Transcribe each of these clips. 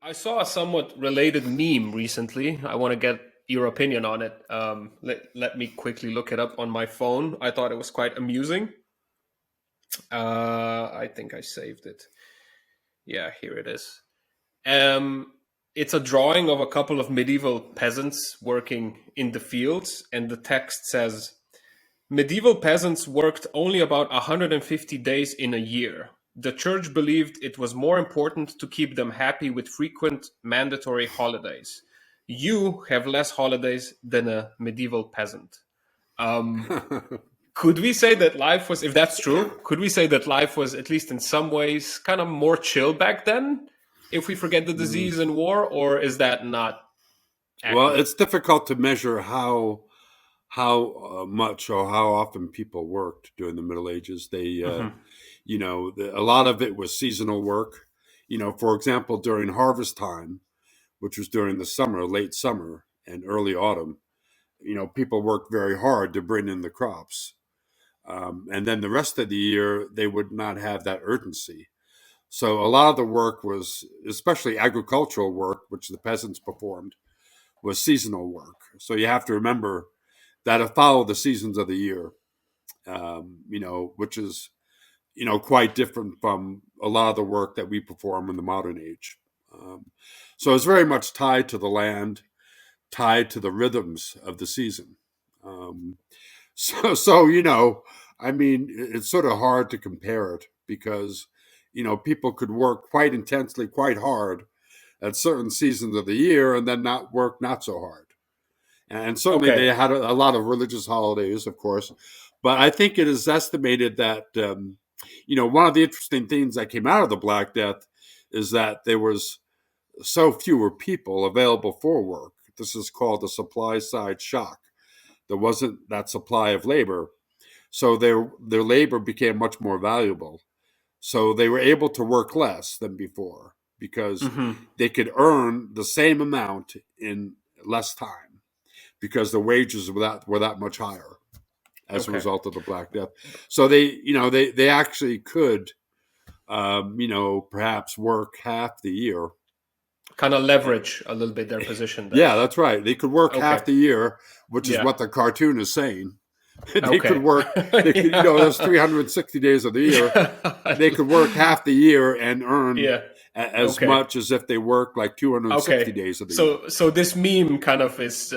I saw a somewhat related meme recently. I want to get your opinion on it. Let me quickly look it up on my phone. I thought it was quite amusing. I think I saved it. Yeah, here it is. Um, it's a drawing of a couple of medieval peasants working in the fields, and the text says, medieval peasants worked only about 150 days in a year. The church believed it was more important to keep them happy with frequent mandatory holidays. You have less holidays than a medieval peasant. Um, could we say that life was, if that's true, could we say that life was, at least in some ways, kind of more chill back then, if we forget the Mm. disease and war, or is that not Well, accurate? it's difficult to measure how much or how often people worked during the Middle Ages. Hmm. A lot of it was seasonal work. For example, during harvest time, which was during the summer, late summer and early autumn, people worked very hard to bring in the crops. And then the rest of the year, they would not have that urgency. So a lot of the work was, especially agricultural work, which the peasants performed, was seasonal work. So you have to remember that it followed the seasons of the year, which is, quite different from a lot of the work that we perform in the modern age. Um, so it's very much tied to the land, tied to the rhythms of the season. Um, so, I mean, it's sort of hard to compare it because, people could work quite intensely, quite hard at certain seasons of the year and then not work not so hard. And certainly they Okay. had a lot of religious holidays, of course. But I think it is estimated that, one of the interesting things that came out of the Black Death is that there was so fewer people available for work. This is called the supply side shock. There wasn't that supply of labor. So their labor became much more valuable. So they were able to work less than before because Hmm. they could earn the same amount in less time because the wages were that much higher as a Okay. result of the Black Death. So they actually could perhaps work half the year. Kind of leverage a little bit their position there. Yeah, that's right. They could work half Okay. the year, which is Yeah. what the cartoon is saying. They could Okay. work. They could, Yeah. there's 360 days of the year. Yeah. They could work half the year and earn Yeah. as Okay. much as if they worked like 260 Okay. days of the year. So this meme kind of is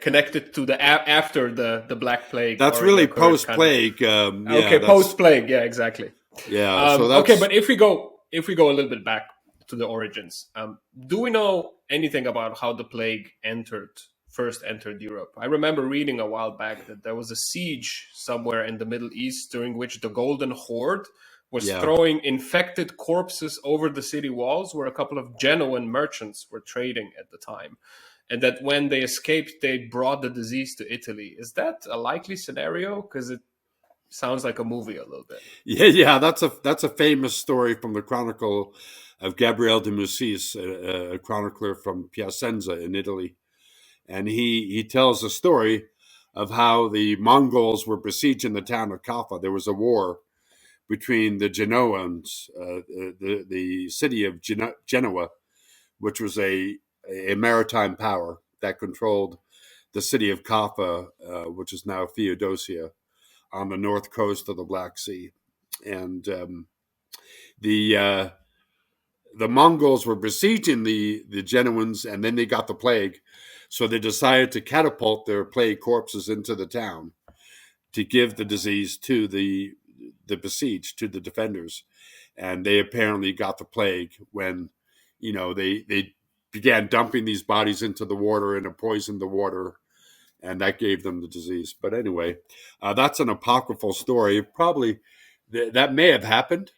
connected to the after the Black Plague That's already really occurred, post kind of. plague. Yeah, Okay, that's post plague. Yeah, exactly. yeah. So Okay, that's but if we go a little bit back to the origins, do we know anything about how the plague first entered Europe? I remember reading a while back that there was a siege somewhere in the Middle East during which the Golden Horde was yeah. throwing infected corpses over the city walls, where a couple of Genoan merchants were trading at the time. And that when they escaped, they brought the disease to Italy. Is that a likely scenario? Because it sounds like a movie a little bit. Yeah. That's a famous story from the Chronicle of Gabriele de Mussis, a chronicler from Piacenza in Italy, and he tells a story of how the Mongols were besieging the town of Kaffa. There was a war between the Genoans, the city of Genoa, which was a maritime power that controlled the city of Kaffa, which is now Theodosia, on the north coast of the Black Sea. And the the Mongols were besieging the Genoans, and then they got the plague. So they decided to catapult their plague corpses into the town to give the disease to the besieged, to the defenders. And they apparently got the plague when, they began dumping these bodies into the water and it poisoned the water, and that gave them the disease. But anyway, that's an apocryphal story. Probably that may have happened,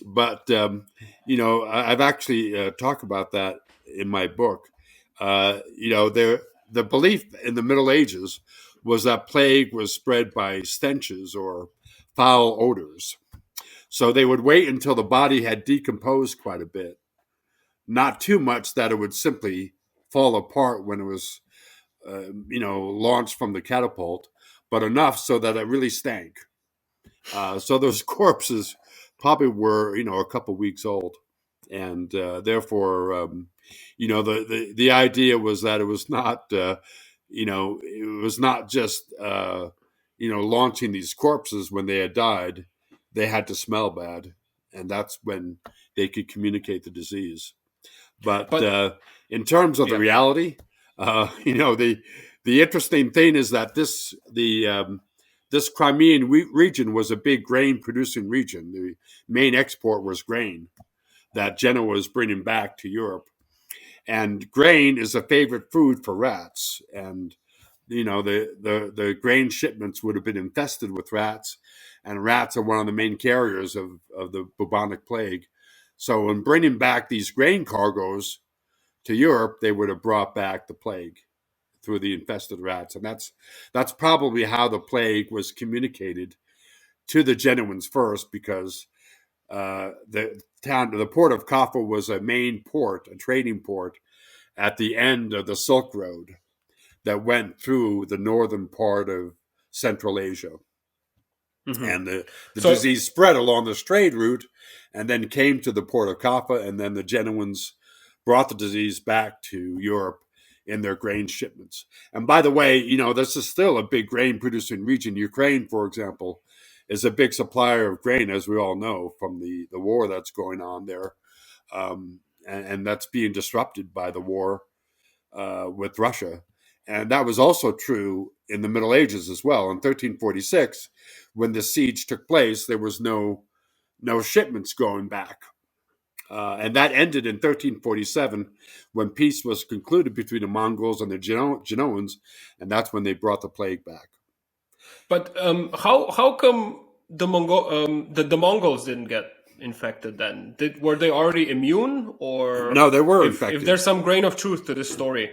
but I've actually talked about that in my book. The belief in the Middle Ages was that plague was spread by stenches or foul odors. So they would wait until the body had decomposed quite a bit, not too much that it would simply fall apart when it was, launched from the catapult, but enough so that it really stank. So those corpses probably were, a couple weeks old. and therefore, the idea was that it was not, it was not just launching these corpses when they had died. They had to smell bad, and that's when they could communicate the disease. But But in terms of the yeah. reality, the interesting thing is that this Crimean region was a big grain producing region. The main export was grain that Genoa was bringing back to Europe. And grain is a favorite food for rats. And, the grain shipments would have been infested with rats. And rats are one of the main carriers of the bubonic plague. So in bringing back these grain cargoes to Europe, they would have brought back the plague through the infested rats. And that's probably how the plague was communicated to the Genoans first, because the port of Kaffa was a main port, a trading port at the end of the Silk Road that went through the northern part of Central Asia. Hmm. And the So, disease spread along this trade route and then came to the port of Kaffa, and then the Genoans brought the disease back to Europe in their grain shipments. And by the way, this is still a big grain producing region. Ukraine, for example, is a big supplier of grain, as we all know, from the war that's going on there. And that's being disrupted by the war with Russia. And that was also true in the Middle Ages as well. In 1346, when the siege took place, there was no shipments going back. And that ended in 1347 when peace was concluded between the Mongols and the Genoans, and that's when they brought the plague back. but how come the Mongols didn't get infected then? Were they already immune, or No, they were if infected. there's some grain of truth to this story?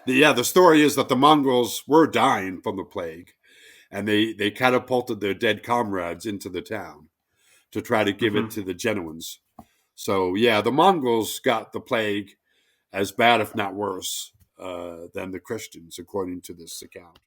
The story is that the Mongols were dying from the plague, and they catapulted their dead comrades into the town to try to give it Hmm. to the Genoans. So yeah, the Mongols got the plague as bad, if not worse, than the Christians, according to this account.